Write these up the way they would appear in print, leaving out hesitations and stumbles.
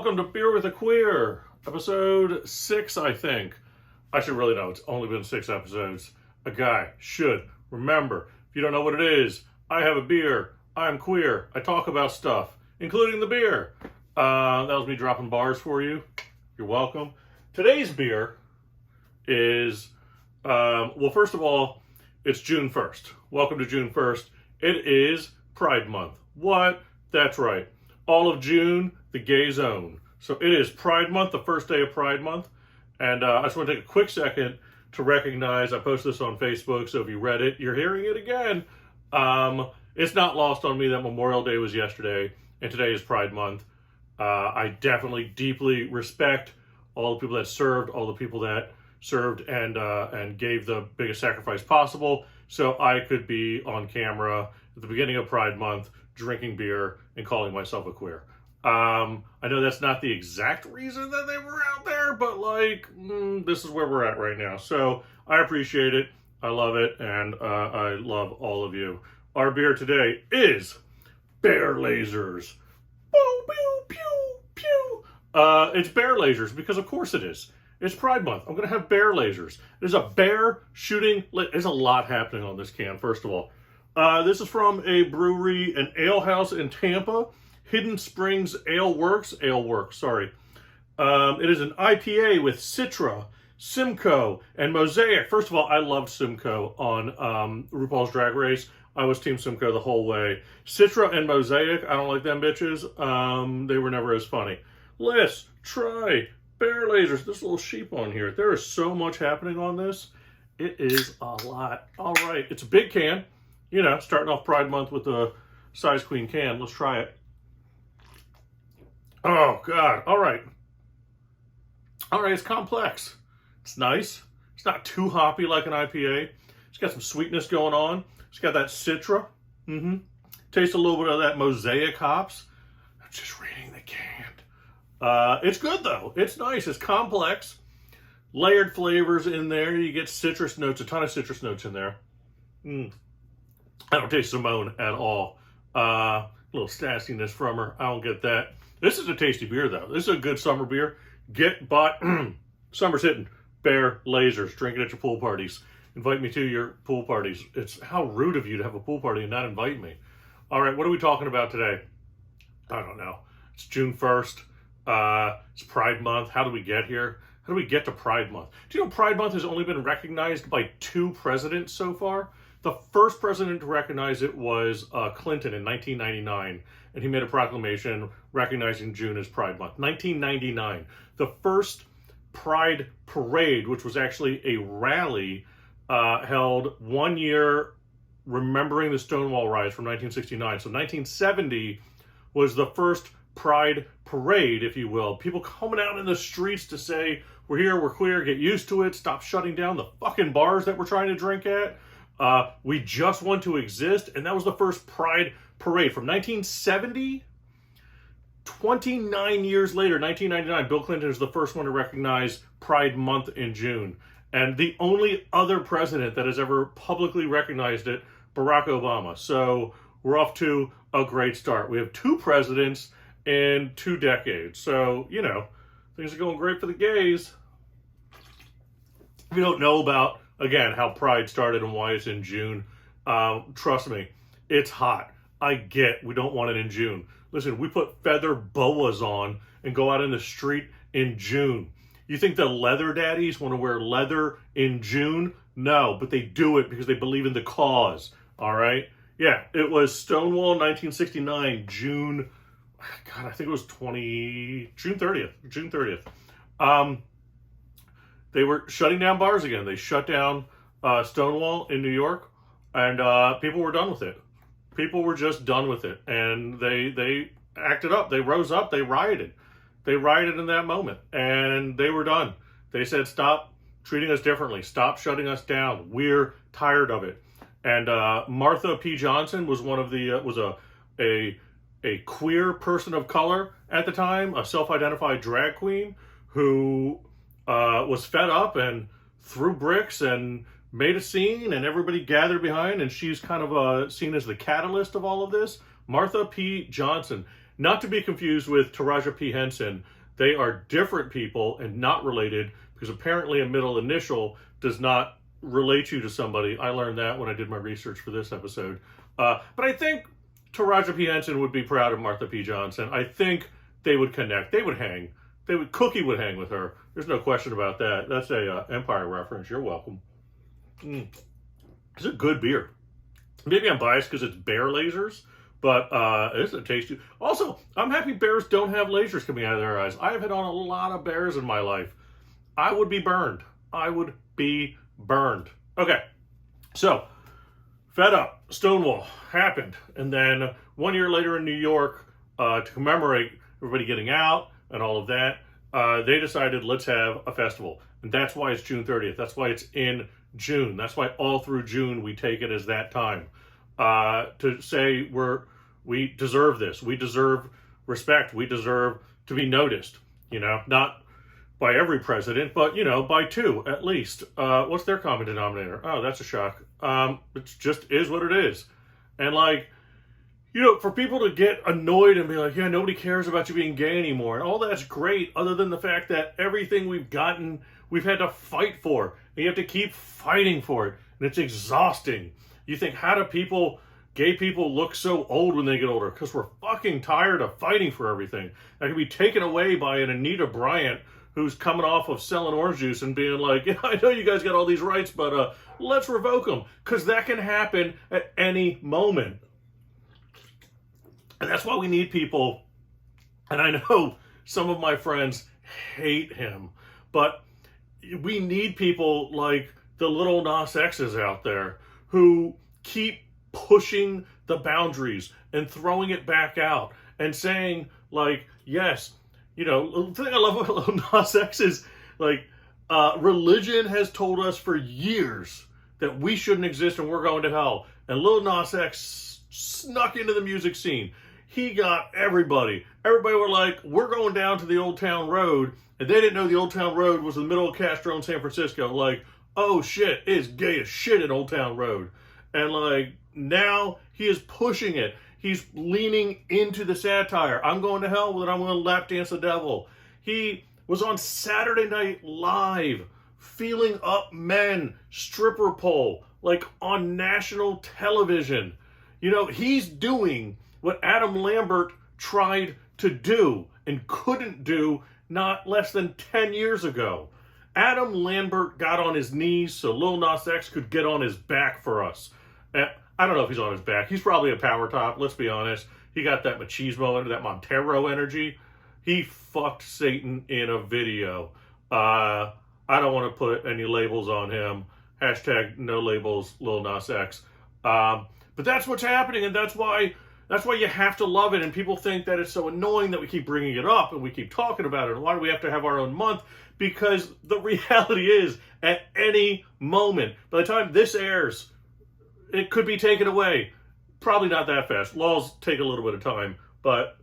Welcome to Beer with a Queer, episode 6, I think. I should really know, it's only been 6 episodes. A guy should remember. If you don't know what it is, I have a beer, I'm queer, I talk about stuff, including the beer. That was me dropping bars for you. You're welcome. Today's beer is, well, first of all, it's June 1st. Welcome to June 1st. It is Pride Month. What? That's right. All of June, the gay zone. So it is Pride Month, the first day of Pride Month. And I just want to take a quick second to recognize, I posted this on Facebook, so if you read it, you're hearing it again. It's not lost on me that Memorial Day was yesterday, and today is Pride Month. I definitely deeply respect all the people that served, all the people that served and gave the biggest sacrifice possible, so I could be on camera at the beginning of Pride Month drinking beer and calling myself a queer. I know that's not the exact reason that they were out there, but this is where we're at right now. So I appreciate it. I love it. And I love all of you. Our beer today is Bear Lasers. Pew, pew, pew, pew. It's Bear Lasers because of course it is. It's Pride Month. I'm going to have bear lasers. There's a bear shooting. There's a lot happening on this can, first of all. This is from a brewery, an ale house in Tampa, Hidden Springs Ale Works, sorry. It is an IPA with Citra, Simcoe, and Mosaic. First of all, I loved Simcoe on RuPaul's Drag Race. I was Team Simcoe the whole way. Citra and Mosaic, I don't like them bitches. They were never as funny. Let's try Bear Lasers. This little sheep on here. There is so much happening on this. It is a lot. All right, it's a big can. You know, starting off Pride Month with a size queen can. Let's try it. Oh, God. All right. All right, it's complex. It's nice. It's not too hoppy like an IPA. It's got some sweetness going on. It's got that Citra. Taste a little bit of that Mosaic hops. I'm just reading the can. It's good, though. It's nice. It's complex. Layered flavors in there. You get citrus notes, a ton of citrus notes in there. I don't taste Simone at all. A little stassiness from her. I don't get that. This is a tasty beer, though. This is a good summer beer. Summer's hitting. Bear Lasers. Drink it at your pool parties. Invite me to your pool parties. It's how rude of you to have a pool party and not invite me. All right, what are we talking about today? I don't know. It's June 1st. It's Pride Month. How did we get here? How do we get to Pride Month? Do you know Pride Month has only been recognized by 2 presidents so far? The first president to recognize it was Clinton in 1999, and he made a proclamation recognizing June as Pride Month. 1999. The first Pride Parade, which was actually a rally, held 1 year remembering the Stonewall riots from 1969. So 1970 was the first Pride Parade, if you will. People coming out in the streets to say, we're here, we're queer, get used to it, stop shutting down the fucking bars that we're trying to drink at. We just want to exist, and that was the first Pride Parade. From 1970, 29 years later, 1999, Bill Clinton is the first one to recognize Pride Month in June. And the only other president that has ever publicly recognized it, Barack Obama. So we're off to a great start. We have 2 presidents in 2 decades. So, you know, things are going great for the gays. If you don't know about, again, how Pride started and why it's in June, trust me, it's hot. I get we don't want it in June. Listen, we put feather boas on and go out in the street in June. You think the leather daddies want to wear leather in June? No, but they do it because they believe in the cause, all right? Yeah, it was Stonewall 1969, June, God, I think it was June 30th. They were shutting down bars again. They shut down Stonewall in New York, and people were done with it. People were just done with it, and they acted up. They rose up. They rioted. They rioted in that moment, and they were done. They said, stop treating us differently. Stop shutting us down. We're tired of it. And Martha P. Johnson was one of the was a queer person of color at the time, a self-identified drag queen who was fed up and threw bricks and made a scene, and everybody gathered behind, and she's kind of seen as the catalyst of all of this. Martha P. Johnson. Not to be confused with Taraji P. Henson. They are different people and not related, because apparently a middle initial does not relate you to somebody. I learned that when I did my research for this episode. But I think Taraji P. Henson would be proud of Martha P. Johnson. I think they would connect. They would hang. Cookie would hang with her. There's no question about that. That's a Empire reference. You're welcome. It's a good beer. Maybe I'm biased because it's bear lasers, but it's a tasty. Also, I'm happy bears don't have lasers coming out of their eyes. I have hit on a lot of bears in my life. I would be burned. Okay, so Fed Up, Stonewall happened, and then 1 year later in New York, to commemorate everybody getting out and all of that, they decided, let's have a festival. And that's why it's June 30th. That's why it's in June. That's why all through June we take it as that time. To say we deserve this. We deserve respect. We deserve to be noticed. Not by every president, but, by two at least. What's their common denominator? Oh, that's a shock. It just is what it is. And for people to get annoyed and be like, yeah, nobody cares about you being gay anymore, and all that's great, other than the fact that everything we've gotten, we've had to fight for, and you have to keep fighting for it, and it's exhausting. You think, how do gay people look so old when they get older? Because we're fucking tired of fighting for everything. That can be taken away by an Anita Bryant who's coming off of selling orange juice and being like, yeah, I know you guys got all these rights, but let's revoke them, because that can happen at any moment. And that's why we need people, and I know some of my friends hate him, but we need people like the Lil Nas X's out there who keep pushing the boundaries and throwing it back out and saying, yes, the thing I love about Lil Nas X is, religion has told us for years that we shouldn't exist and we're going to hell. And Lil Nas X snuck into the music scene. He got everybody. Everybody were like, we're going down to the Old Town Road. And they didn't know the Old Town Road was in the middle of Castro and San Francisco. Oh shit, it's gay as shit at Old Town Road. And now he is pushing it. He's leaning into the satire. I'm going to hell with it. I'm going to lap dance the devil. He was on Saturday Night Live, feeling up men, stripper pole, on national television. He's doing what Adam Lambert tried to do and couldn't do not less than 10 years ago. Adam Lambert got on his knees so Lil Nas X could get on his back for us. I don't know if he's on his back. He's probably a power top, let's be honest. He got that machismo, that Montero energy. He fucked Satan in a video. I don't want to put any labels on him. Hashtag no labels, Lil Nas X. But that's what's happening, and that's why you have to love it. And people think that it's so annoying that we keep bringing it up and we keep talking about it. And why do we have to have our own month? Because the reality is, at any moment, by the time this airs, it could be taken away. Probably not that fast. Laws take a little bit of time. But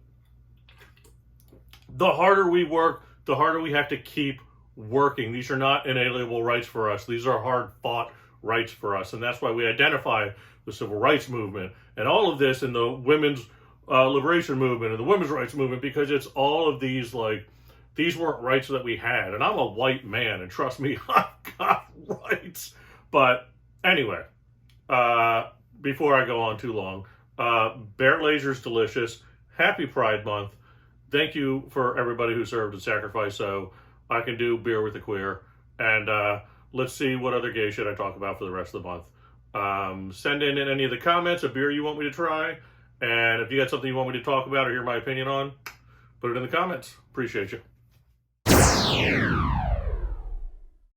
the harder we work, the harder we have to keep working. These are not inalienable rights for us. These are hard-fought rights for us. And that's why we identify the civil rights movement and all of this in the women's liberation movement and the women's rights movement, because it's all of these, these weren't rights that we had. And I'm a white man, and trust me, I've got rights. But anyway, before I go on too long, Bear Lasers delicious. Happy Pride Month. Thank you for everybody who served and sacrificed so I can do Beer with a Queer. And let's see what other gay shit I talk about for the rest of the month. Send in any of the comments, a beer you want me to try. And if you got something you want me to talk about or hear my opinion on, put it in the comments. Appreciate you.